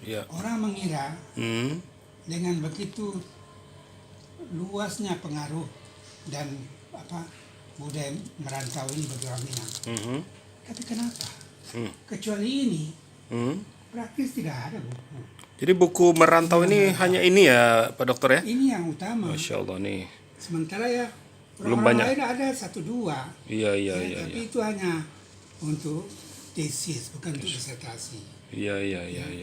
Iya. Orang mengira Hmm. dengan begitu luasnya pengaruh dan budaya merantau ini bagi orang Minang. Mhm. Tapi kenapa? Hmm. Kecuali ini Hmm. praktis tidak ada buku. Jadi buku merantau ini hanya ini ya Pak Dokter ya? Ini yang utama. Masya Allah nih. Sementara ya Belum orang-orang banyak. lain ada 1-2. Iya Tapi iya. itu hanya untuk tesis, bukan untuk disertasi. Iya.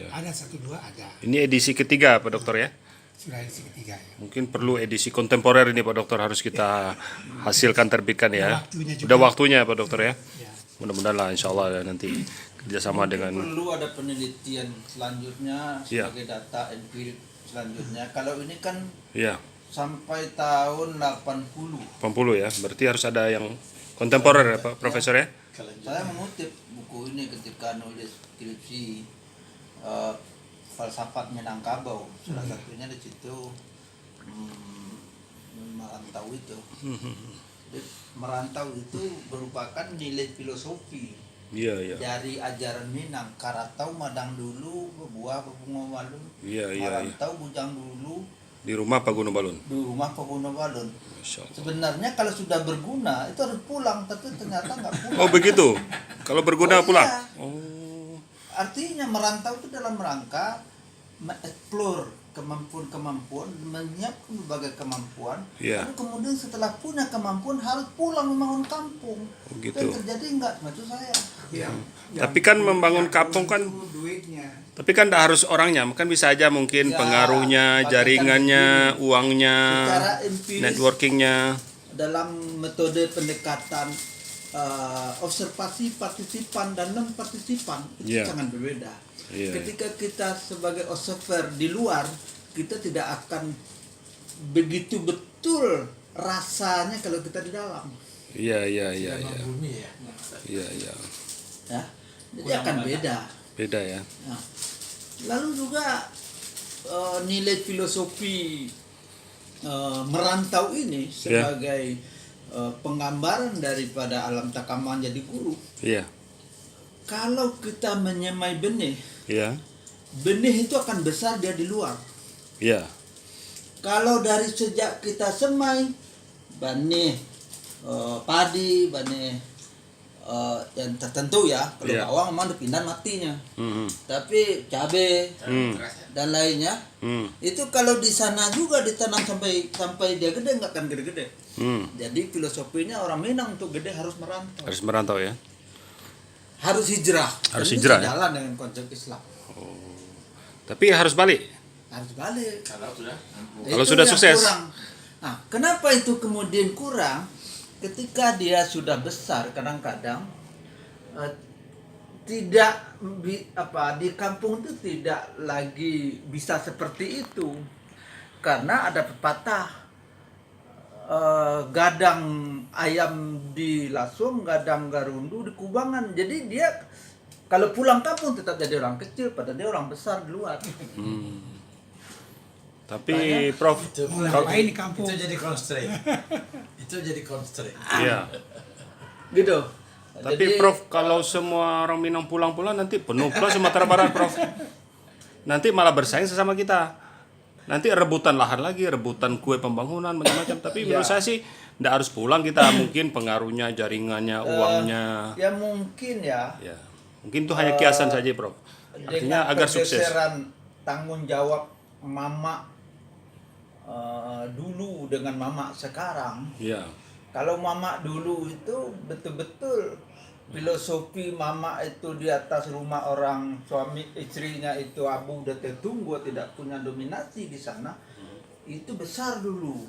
Ada 1-2 ada. Ini edisi ketiga Pak Dokter ya? Sudah edisi ketiga ya. Mungkin perlu edisi kontemporer ini Pak Dokter, harus kita hasilkan, terbitkan ya. Waktunya juga. Udah waktunya Pak Dokter ya. Ya. Mudah-mudahan lah insya Allah ya, nanti kerjasama dengan. Perlu ada penelitian selanjutnya Iya. sebagai data empirik selanjutnya. Kalau ini kan Iya, sampai tahun 80. 80 ya. Berarti harus ada yang kontemporer ya Pak Profesor ya? Saya mengutip buku ini ketika nulis skripsi falsafat Minangkabau. Salah satunya di situ merantau itu. Jadi, merantau itu merupakan nilai filosofi Iya. dari ajaran Minang. Karatau madang dulu, bebuah bebunga walun. Iya. Merantau bujang dulu, Di rumah Pak Gunung Balun. di rumah pengguna balon. Masya Allah. Sebenarnya kalau sudah berguna itu harus pulang, tapi ternyata nggak pulang. Oh begitu. Kalau berguna Oh, pulang. iya. Oh. Artinya merantau itu dalam rangka mengeksplor kemampuan-kemampuan, menyiapkan berbagai kemampuan. Iya. Lalu kemudian setelah punya kemampuan harus pulang membangun kampung. Oh, gitu. Itu yang terjadi enggak maksud saya. Tapi kan membangun kampung kan. Itu duitnya. Tapi kan tidak harus orangnya, kan bisa aja mungkin Ya, pengaruhnya, bagaikan jaringannya, begini. uangnya, Secara empiris networkingnya. dalam metode pendekatan observasi partisipan dan non partisipan itu Iya. sangat berbeda. Iya. Ketika kita sebagai observer di luar, kita tidak akan begitu betul rasanya kalau kita di dalam. Iya. Bumi ya. Iya. Ya, jadi akan beda. Beda ya. Nah, lalu juga nilai filosofi merantau ini sebagai penggambaran daripada alam takaman jadi guru. Iya. Kalau kita menyemai benih, Iya. benih itu akan besar dia di luar. Iya. Kalau dari sejak kita semai benih padi, benih yang tertentu ya, kalau Iya. bawang memang dipindah matinya. Mhm. Tapi cabai Hmm. dan lainnya Hmm. itu kalau di sana juga ditanam sampai dia gede nggak akan gede-gede. Hmm. Jadi filosofinya orang Minang untuk gede harus merantau, Harus merantau ya. harus hijrah. Harus Dan itu hijrah, ya? sejalan dengan konsep Islam. Tapi harus balik. Harus balik. Kalau sudah Kalau Itu sudah yang sukses. kurang. Nah, kenapa itu kemudian kurang? Ketika dia sudah besar, kadang-kadang tidak di kampung itu tidak lagi bisa seperti itu, karena ada pepatah gadang ayam di Lasung, gadang garundu di Kubangan. Jadi dia kalau pulang kampung tetap jadi orang kecil, padahal dia orang besar di luar. Tapi Prof, itu Mau ngapain di kampung? itu jadi constraint. Itu jadi constraint. iya. Gitu. Tapi Jadi, Prof, kalau semua orang Minang pulang-pulang nanti penuh Pulau Sumatera Barat, Prof. Nanti malah bersaing sesama kita. Nanti rebutan lahan lagi, rebutan kue pembangunan macam-macam. Tapi menurut saya sih tidak harus pulang kita. Mungkin pengaruhnya, jaringannya, uangnya. ya mungkin ya. Ya, mungkin itu hanya kiasan saja, Prof. Artinya Dengan agar sukses. pergeseran tanggung jawab mama dulu dengan mama sekarang. Iya. Kalau mama dulu itu betul-betul filosofi mama itu di atas rumah orang suami istrinya itu abu udah tertunggu, tidak punya dominasi di sana. Itu besar dulu.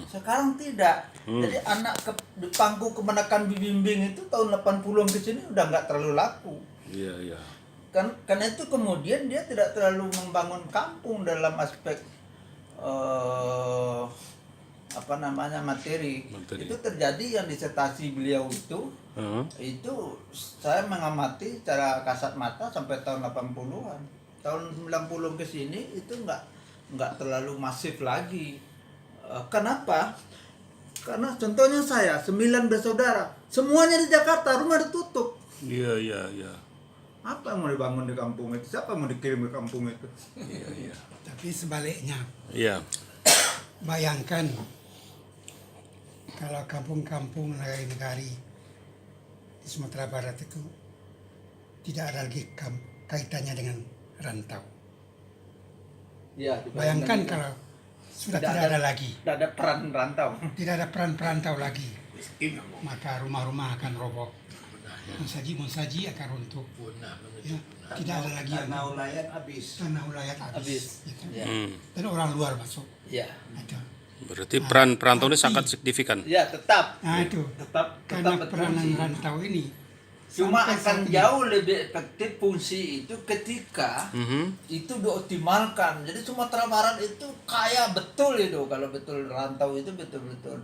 Sekarang tidak. Jadi anak di pangku kemenakan bimbing itu tahun 80-an ke sini udah nggak terlalu laku. Iya. Karena itu kemudian dia tidak terlalu membangun kampung dalam aspek materi. Itu terjadi yang disertasi beliau itu. Itu saya mengamati secara kasat mata sampai tahun 80-an. Tahun 90 ke sini itu nggak terlalu masif lagi. Kenapa? Karena contohnya saya 9 bersaudara, semuanya di Jakarta, rumah ditutup. Iya. Apa yang mau dibangun di kampung itu? Siapa yang mau dikirim ke kampung itu? Tapi sebaliknya, Iya. bayangkan kalau kampung-kampung negari di Sumatera Barat itu tidak ada lagi kaitannya dengan rantau. Ya, Bayangkan kalau sudah tidak ada lagi, tidak ada peran rantau. tidak ada peran perantau lagi, maka rumah-rumah akan roboh, monsaji akan runtuh. Ya, tidak ada lagi yang Tanah ulayat habis. tanah ulayat habis. Habis. Gitu. Ya. Dan orang luar masuk. Ya. Itu. Berarti peran perantau ini sangat signifikan. Ya, tetap. Nah itu, Tetap karena tetap peranan berfungsi. rantau ini Cuma sampai akan saat ini, jauh lebih efektif fungsi itu ketika Mhm. itu dioptimalkan. Jadi Sumatera Barat itu kaya betul itu kalau betul rantau itu betul-betul